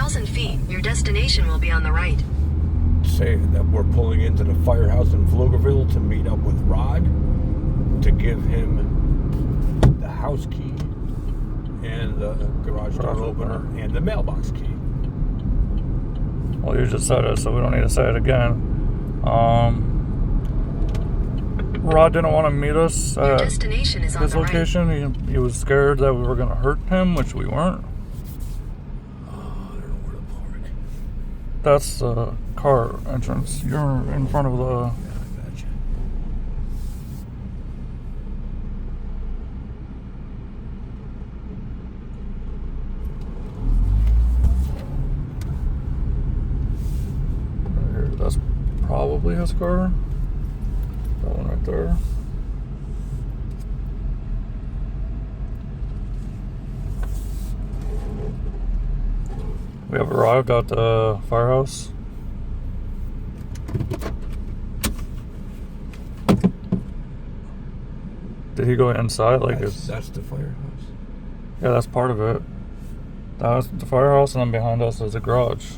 1,000 feet, your destination will be on the right. Say that we're pulling into the firehouse in Pflugerville to meet up with Rod to give him the house key and the garage door opener and the mailbox key. Well, you just said it, so we don't need to say it again. Rod didn't want to meet us Your at destination is on his the right. location. He was scared that we were going to hurt him, which we weren't. I don't know where to park. That's the car entrance. You're in front of the... Yeah, I got you. Right here. That's probably his car. That one right there. We have arrived at the firehouse. Did he go inside? That's the firehouse. Yeah, that's part of it. That's the firehouse, and then behind us is the garage.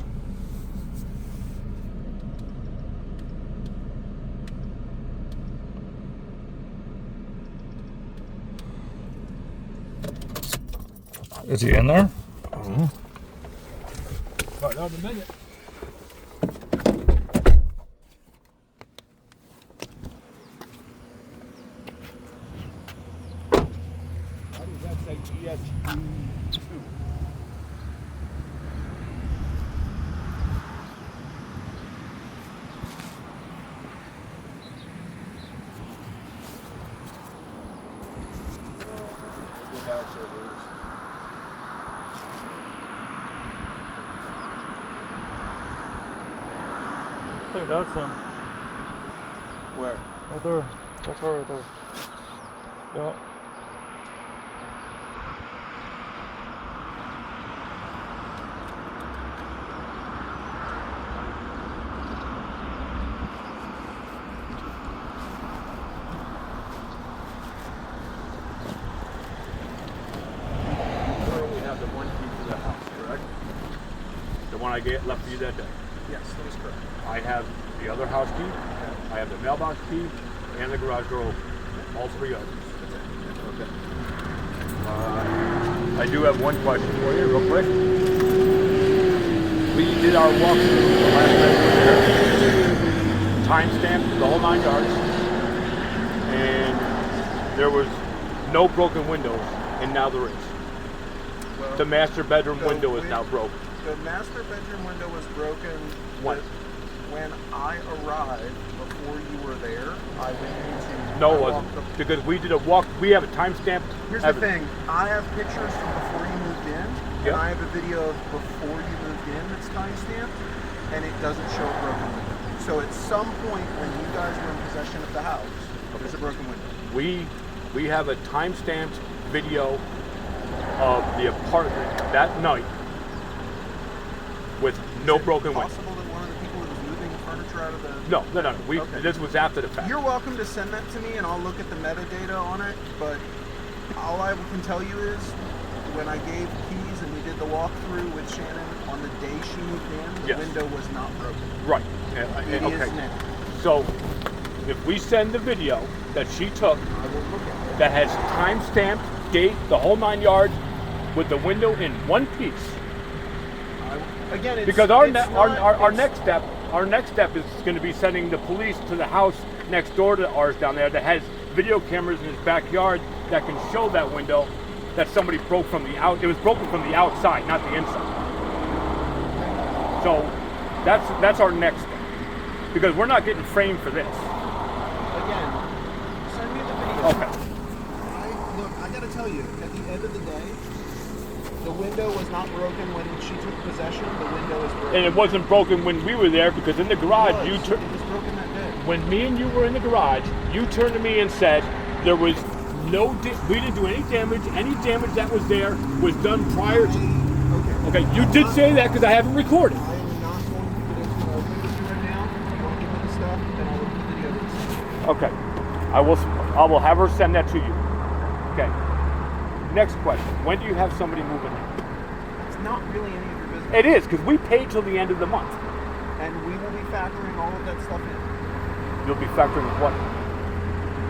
Is he in there? Find out in a minute. How does that say ESQ2? I think that's him. Where? Right there. That's her right there. Yeah. We only have the one key to the house, correct? The one I left for you that day. Yes, that is correct. I have the other house key, I have the mailbox key, and the garage door open. All three items. Okay. I do have one question for you, real quick. We did our walkthrough the last night we were there. Timestamped the whole 9 yards, and there was no broken windows, and now there is. Well, The master bedroom the window is now broken. The master bedroom window was broken When? when I arrived. Before you were there, I went into. No, I it wasn't. walked Because we did a walk. We have a timestamp. Here's the thing. I have pictures from before you moved in, Yep. and I have a video of before you moved in that's timestamped, and it doesn't show a broken window. So at some point when you guys were in possession of the house, there's a broken window. We have a timestamped video of the apartment that night with no broken window. Possible that one of the people that was moving furniture out of the. No. Okay. This was after the fact. You're welcome to send that to me, and I'll look at the metadata on it. But all I can tell you is, when I gave keys and we did the walkthrough with Shannon on the day she moved in, the Yes. window was not broken. Right. It Okay. is now. So if we send the video that she took I will look at it. that has timestamped, date, the whole 9 yards, with the window in one piece. Again, it's, Because it's our next step is going to be sending the police to the house next door to ours down there that has video cameras in his backyard that can show that window that somebody broke from the out. It was broken from the outside, not the inside. So that's our next step, because we're not getting framed for this. Again, send me the video. Okay. Look, I gotta tell you, at the end of the day, the window was not broken when she took possession. The window is broken. And it wasn't broken when we were there, because in the garage It you was. turned. It was broken that day. When me and you were in the garage, you turned to me and said there was we didn't do any damage. Any damage that was there was done prior to. Okay. Okay, you did say that because I have it recorded. I am not going to get into an argument with you right now. If you want to give me the stuff, then I'll look at the video that you sent me. Okay, I will have her send that to you. Okay. Next question: when do you have somebody moving in? It's not really any of your business. It is, because we pay till the end of the month. And we will be factoring all of that stuff in. You'll be factoring what?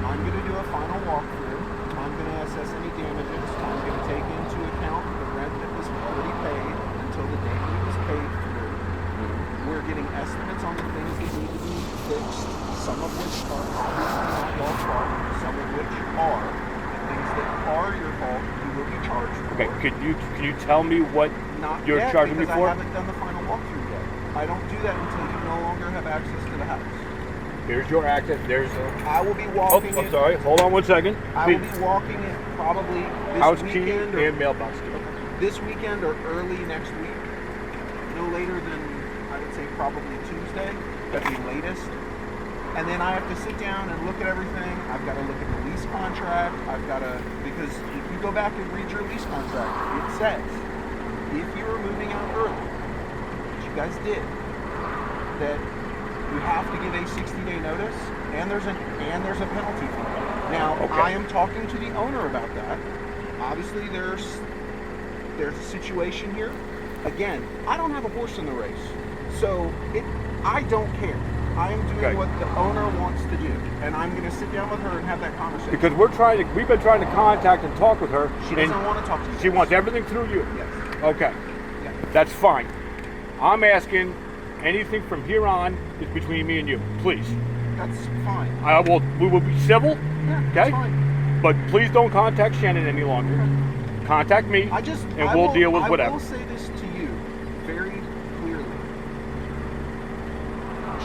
I'm going to do a final walkthrough. I'm going to assess any damages. I'm going to take into account the rent that was already paid until the date it was paid through. We're getting estimates on the things that need to be fixed, some of which are obviously not your fault, some of which are. The things that are your fault, you will be charged for. Okay, can you tell me what Not you're yet, charging me because for? I haven't done the final walkthrough yet. I don't do that until you no longer have access to the house. Here's your access. There's I will be Oh, walking I'm it. sorry. Hold on one second. I will be walking it probably this House key weekend and mailbox key. this weekend or early next week. No later than, I would say, probably Tuesday at the latest. And then I have to sit down and look at everything. I've got to look at the lease contract. Because if you go back and read your lease contract, it says if you are moving out early, which you guys did, that you have to give a 60-day notice, and there's a penalty fee. Now, Okay. I am talking to the owner about that. Obviously, there's a situation here. Again, I don't have a horse in the race, so I don't care. I am doing Okay. what the owner wants to do, and I'm going to sit down with her and have that conversation. Because we've been trying to contact and talk with her. She and doesn't want to talk to you. She wants everything through you. Yes. Okay. Yeah. That's fine. I'm asking anything from here on is between me and you. Please. That's fine. We will be civil. Yeah, Okay? that's fine. But please don't contact Shannon any longer. Contact me, and we'll deal with whatever. I will say this to you very clearly.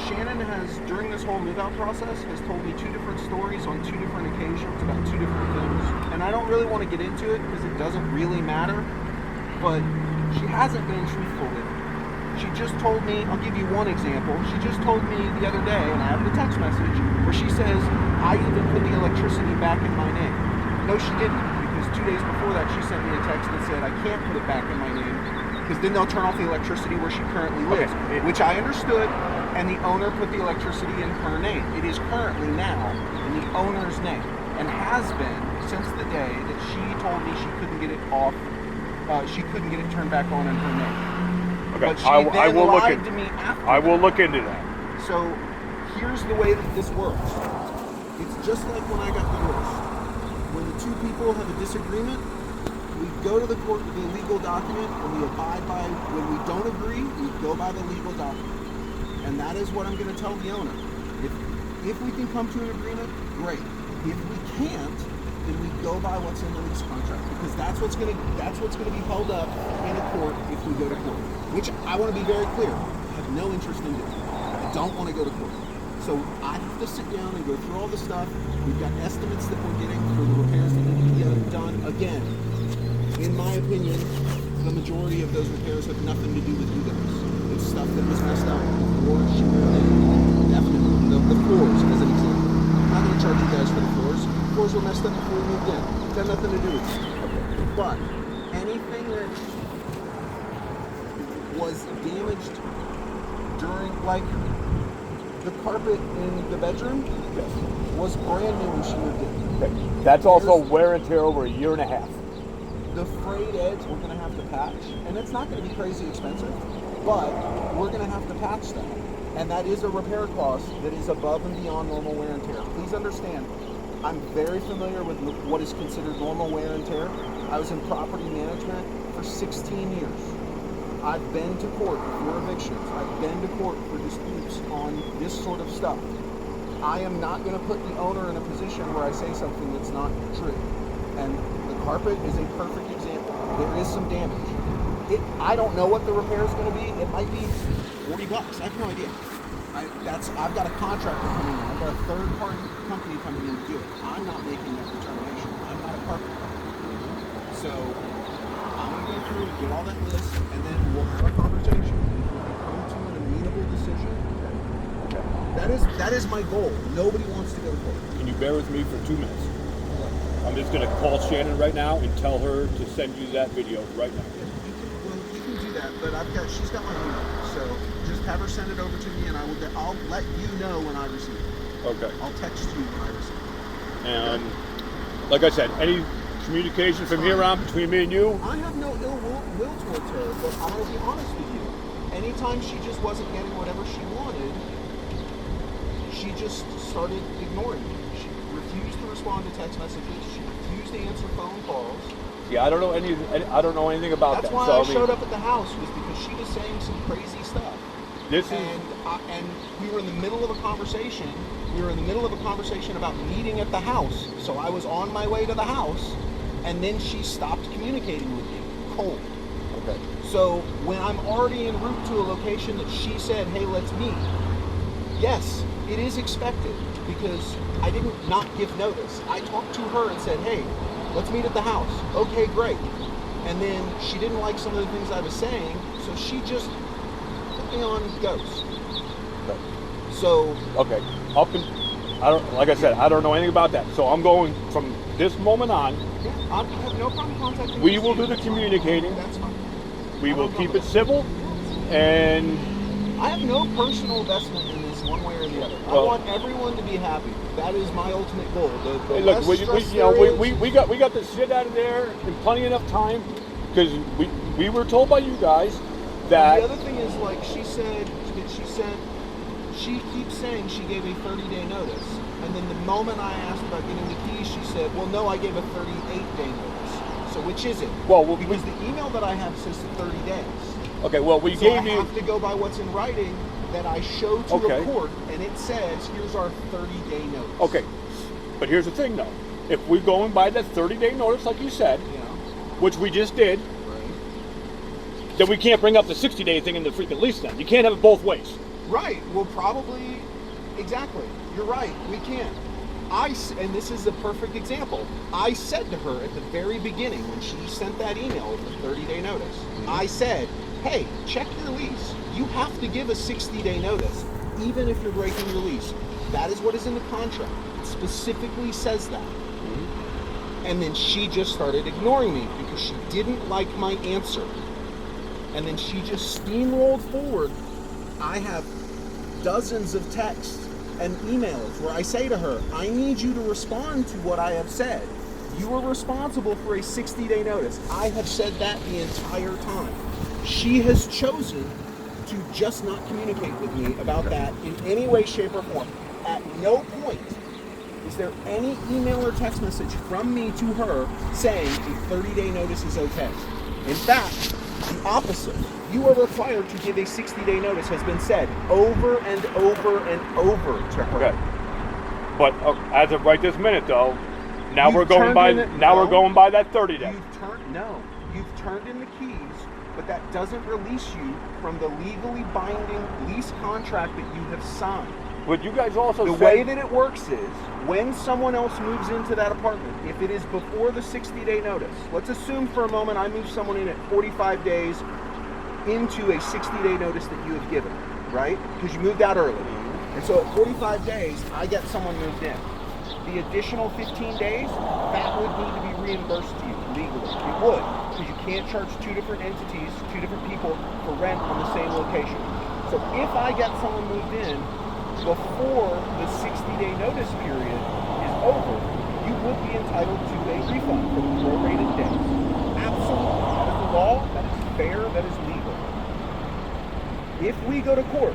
Shannon has, during this whole move-out process, has told me 2 different stories on 2 different occasions about 2 different things. And I don't really want to get into it because it doesn't really matter. But she hasn't been truthful with me. She just told me, I'll give you one example. She just told me the other day, and I have the text message, where she says, I even put the electricity back in my name. No, she didn't, because 2 days before that, she sent me a text that said, I can't put it back in my name, because then they'll turn off the electricity where she currently lives, Okay. which I understood, and the owner put the electricity in her name. It is currently now in the owner's name, and has been since the day that she told me she couldn't get it off, she couldn't get it turned back on in her name. Okay. But she I then will look lied to me after I will that. look into that. So here's the way that this works. It's just like when I got divorced. When the 2 people have a disagreement, we go to the court with a legal document and we abide by, when we don't agree, we go by the legal document. And that is what I'm going to tell the owner. If we can come to an agreement, great. If we can't, then we go by what's in the lease contract, because that's what's going to be held up in a court if we go to court. Which I want to be very clear, I have no interest in doing. I don't want to go to court. So I have to sit down and go through all the stuff. We've got estimates that we're getting for the repairs that need to be done. Again, in my opinion, the majority of those repairs have nothing to do with you guys. It's stuff that was messed up before she moved in. Definitely. The floors, as an example. I'm not going to charge you guys for the floors. The floors were messed up before we moved in. It had nothing to do with you. But anything that was damaged during, like, the carpet in the bedroom was brand new when she moved in. Okay. That's also wear and tear over a year and a half. The frayed edge we're going to have to patch, and it's not going to be crazy expensive, but we're going to have to patch that. And that is a repair cost that is above and beyond normal wear and tear. Please understand, I'm very familiar with what is considered normal wear and tear. I was in property management for 16 years. I've been to court for evictions. I've been to court for disputes on this sort of stuff. I am not going to put the owner in a position where I say something that's not true. And the carpet is a perfect example. There is some damage. I don't know what the repair is going to be. It might be $40. I have no idea. I've got a contractor coming in. I've got a third-party company coming in to do it. I'm not making that determination. I'm not a carpenter. So I'm going to go through and get all that list, and then we'll have a conversation. And if we can come to an amenable decision, that is my goal. Nobody wants to go to court. Can you bear with me for 2 minutes? I'm just going to call Shannon right now and tell her to send you that video right now. You can do that, but she's got my number, so just have her send it over to me, and I'll let you know when I receive it. Okay. I'll text you when I receive it. And like I said, communication from here on between me and you? I have no ill will towards her, but I'm going to be honest with you. Anytime she just wasn't getting whatever she wanted, she just started ignoring me. She refused to respond to text messages. She refused to answer phone calls. Yeah, I don't know anything about That's that. why So, I showed up at the house, was because she was saying some crazy stuff. And we were in the middle of a conversation. We were in the middle of a conversation about meeting at the house. So I was on my way to the house, and then she stopped communicating with me. Cold. Okay. So when I'm already en route to a location that she said, hey, let's meet, yes, it is expected, because I didn't not give notice. I talked to her and said, hey, let's meet at the house. Okay, great. And then she didn't like some of the things I was saying, so she just put me on ghost. Okay. So Okay. Like I said, I don't know anything about that. So I'm going from this moment on. yeah, I have no problem contacting We you, will do Steve. the That's fine. communicating. That's fine. We I will don't keep know. it civil, and I have no personal investment in this one way or the other. I Well- want everyone to be happy. That is my ultimate goal. The hey, look, less we stress you know, there we is- got the shit out of there in plenty enough time, because we were told by you guys that. The other thing is, like, she keeps saying she gave a 30-day notice, and then the moment I asked about getting the keys, she said, well, no, I gave a 38-day notice. So which is it? Well, Because the email that I have says 30 days. Okay, well, we So gave I you. have to go by what's in writing that I show to Okay. a court, and it says, here's our 30-day notice. Okay, but here's the thing, though. If we're going by that 30-day notice, like you said, You know, which we just did, right? then we can't bring up the 60-day thing in the freaking lease. Then you can't have it both ways. Right. Well, probably, exactly. You're right. We can't. And this is a perfect example. I said to her at the very beginning when she sent that email with the 30-day notice, I said, hey, check your lease. You have to give a 60-day notice, even if you're breaking your lease. That is what is in the contract. It specifically says that. And then she just started ignoring me because she didn't like my answer. And then she just steamrolled forward. I have dozens of texts and emails where I say to her, I need you to respond to what I have said. You are responsible for a 60-day notice. I have said that the entire time. She has chosen to just not communicate with me about that in any way, shape, or form. At no point is there any email or text message from me to her saying a 30-day notice is okay. In fact, the opposite. You are required to give a 60-day notice has been said over and over and over to her. Okay. But as of right this minute, though, now You've we're going turned by in it- we're no. going by that 30-day. You've turned in the keys, but that doesn't release you from the legally binding lease contract that you have signed. But you guys also The said way that it works is when someone else moves into that apartment, if it is before the 60-day notice, let's assume for a moment I move someone in at 45 days into a 60-day notice that you have given, right? Because you moved out early. And so at 45 days, I get someone moved in. The additional 15 days, that would need to be reimbursed to you legally. It would, because you can't charge two different entities, two different people for rent on the same location. So if I get someone moved in before the 60-day notice period is over, you would be entitled to a refund for the prorated days. Absolutely. That is the law, that is fair, that is legal. If we go to court,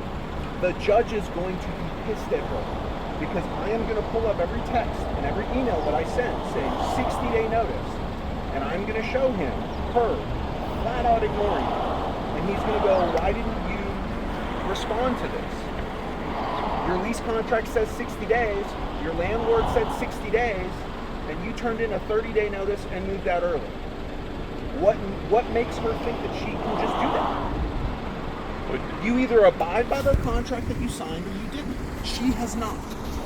the judge is going to be pissed at her because I am going to pull up every text and every email that I sent saying 60-day notice, and I'm going to show him, her, flat out ignoring it. And he's going to go, why didn't you respond to this? Your lease contract says 60 days, your landlord said 60 days, and you turned in a 30-day notice and moved out early. What makes her think that she can just do that? You either abide by the contract that you signed or you didn't. She has not.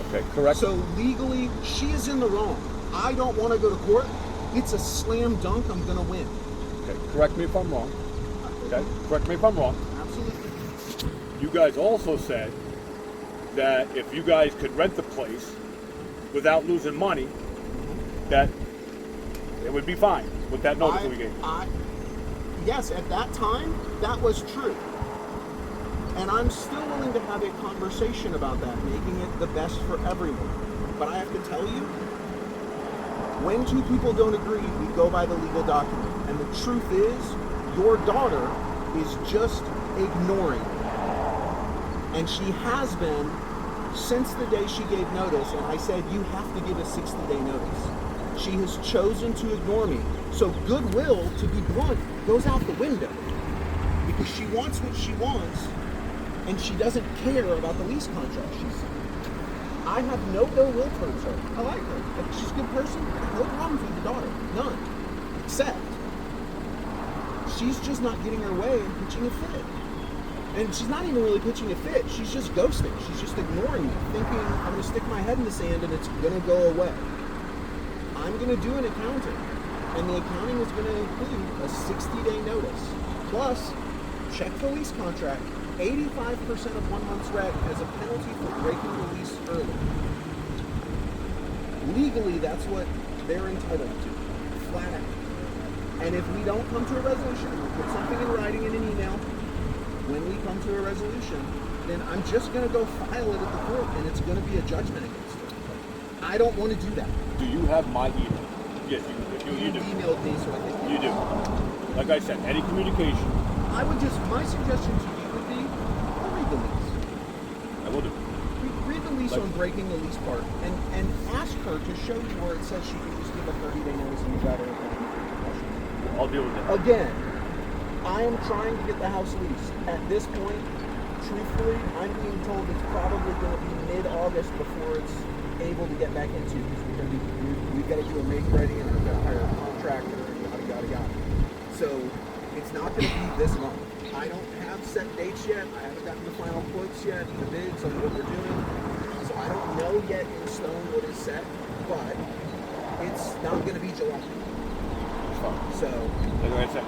Okay, correct. So legally, she is in the wrong. I don't want to go to court. It's a slam dunk. I'm going to win. Okay, correct me if I'm wrong. Okay, correct me if I'm wrong. Absolutely. You guys also said that if you guys could rent the place without losing money, that it would be fine with that notice that we gave. Yes, at that time, that was true. And I'm still willing to have a conversation about that, making it the best for everyone. But I have to tell you, When two people don't agree, we go by the legal document. And the truth is, your daughter is just ignoring me. And she has been since the day she gave notice, and I said, you have to give a 60-day notice. She has chosen to ignore me. So goodwill, to be blunt, goes out the window. Because she wants what she wants, and she doesn't care about the lease contract she's signed. I have no ill will towards her. I like her. If she's a good person, no problems with the daughter. None. Except, she's just not getting her way and pitching a fit. And she's not even really pitching a fit. She's just ghosting. She's just ignoring me, thinking I'm going to stick my head in the sand and it's going to go away. I'm going to do an accounting. And the accounting is going to include a 60-day notice. Plus, check the lease contract. 85% of 1 month's rent as a penalty for breaking the lease early. Legally, that's what they're entitled to. Flat out. And if we don't come to a resolution, we'll put something in writing in an email. When we come to a resolution, then I'm just going to go file it at the court, and it's going to be a judgment against it. I don't want to do that. Do you have my email? Yes, you do. Emailed me, so I think you do. Like I said, any communication. I would just, my suggestion to you would be, I'll read the lease. I will do. Read the lease on breaking the lease part, and ask her to show you where it says she can just give a 30-day notice and you got her. I'll deal with that. Again, I am trying to get the house leased. At this point, truthfully, I'm being told it's probably going to be mid-August before it's able to get back into, because we've got to do a make ready and we've got to hire a contractor and yada yada. So it's not going to be this month. I don't have set dates yet. I haven't gotten the final quotes yet, the bids on what we're doing. So I don't know yet in stone what is set, but it's not going to be July. So, like I said,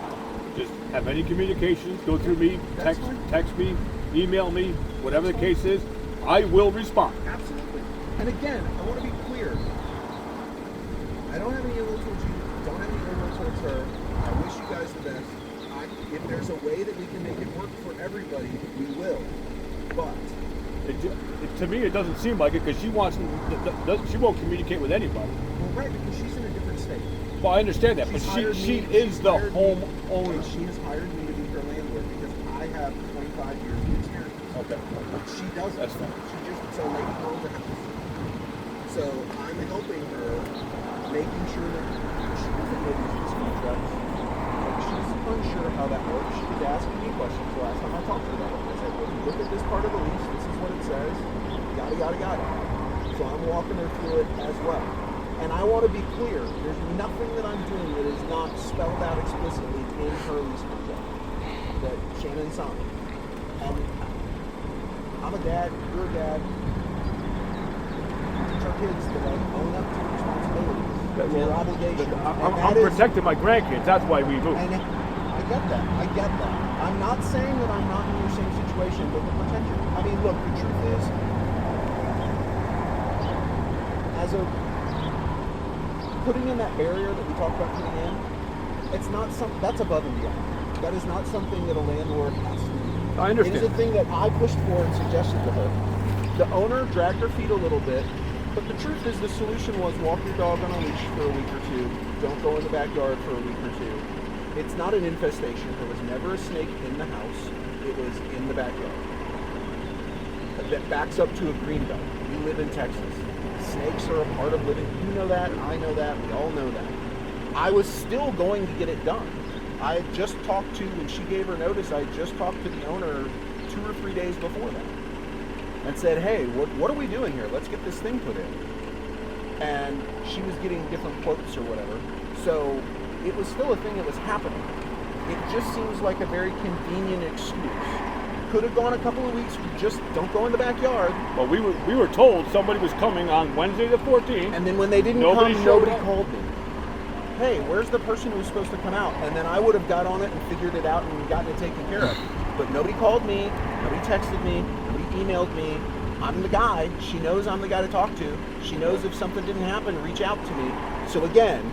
just have any communications, go through me, text me, email me, whatever the case is, I will respond. Absolutely. And again, I want to be clear. I don't have any ill will towards you. Don't have any ill will towards her. I wish you guys the best. If there's a way that we can make it work for everybody, we will. But to me, it doesn't seem like it, because she wants, she won't communicate with anybody. Well, right, because she's in a different state. Well, I understand that, but she is the home owner. She has hired me to be her landlord because I have 25 years of experience. Okay. She doesn't. That's fine. She just, so lady owns a house. So I'm helping her, making sure that she doesn't know these contracts. Like, she's unsure how that works. She was asking me questions the last time I talked to her about it. I said, well, look at this part of the lease. This is what it says. Yada, yada, yada. So I'm walking her through it as well. And I want to be clear, there's nothing that I'm doing that is not spelled out explicitly in her lease contract that Shannon signed. And I'm a dad, you're a dad. Teach our kids to own up to responsibilities, to your obligations. I'm protecting my grandkids, that's why we move. And I get that, I'm not saying that I'm not in your same situation, but the protection, I mean, look, the truth is, as a putting in that barrier that we talked about putting in, it's not something that's above and beyond. That is not something that a landlord has to do. I understand. It is a thing that I pushed for and suggested to her. The owner dragged her feet a little bit, but the truth is the solution was walk your dog on a leash for a week or two. Don't go in the backyard for a week or two. It's not an infestation. There was never a snake in the house. It was in the backyard. That backs up to a green belt. We live in Texas. Snakes are a part of living. You know that, I know that, we all know that. I was still going to get it done. I had just talked to, when she gave her notice, I had just talked to the owner 2 or 3 days before that and said, hey, what are we doing here? Let's get this thing put in. And she was getting different quotes or whatever. So it was still a thing that was happening. It just seems like a very convenient excuse. Could have gone a couple of weeks, just don't go in the backyard. Well, we were told somebody was coming on Wednesday the 14th. And then when they didn't nobody called me. Hey, where's the person who was supposed to come out? And then I would have got on it and figured it out and gotten it taken care of. But nobody called me, nobody texted me, nobody emailed me. I'm the guy. She knows I'm the guy to talk to. She knows if something didn't happen, reach out to me. So again,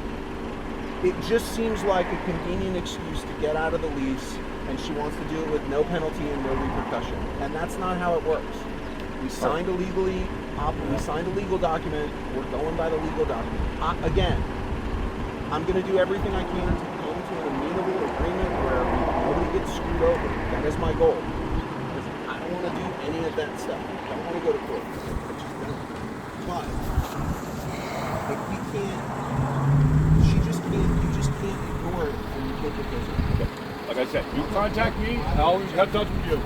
it just seems like a convenient excuse to get out of the lease, and she wants to do it with no penalty and no repercussion. And that's not how it works. We signed a legal document. We're going by the legal document. Again, I'm going to do everything I can to come to an amenable agreement where nobody gets screwed over. That is my goal. Because I don't want to do any of that stuff. I don't want to go to court. I just don't. But like we can't. She just can't. You just can't ignore it, and you can't get those. Like I said, you contact me, I always have touch with you.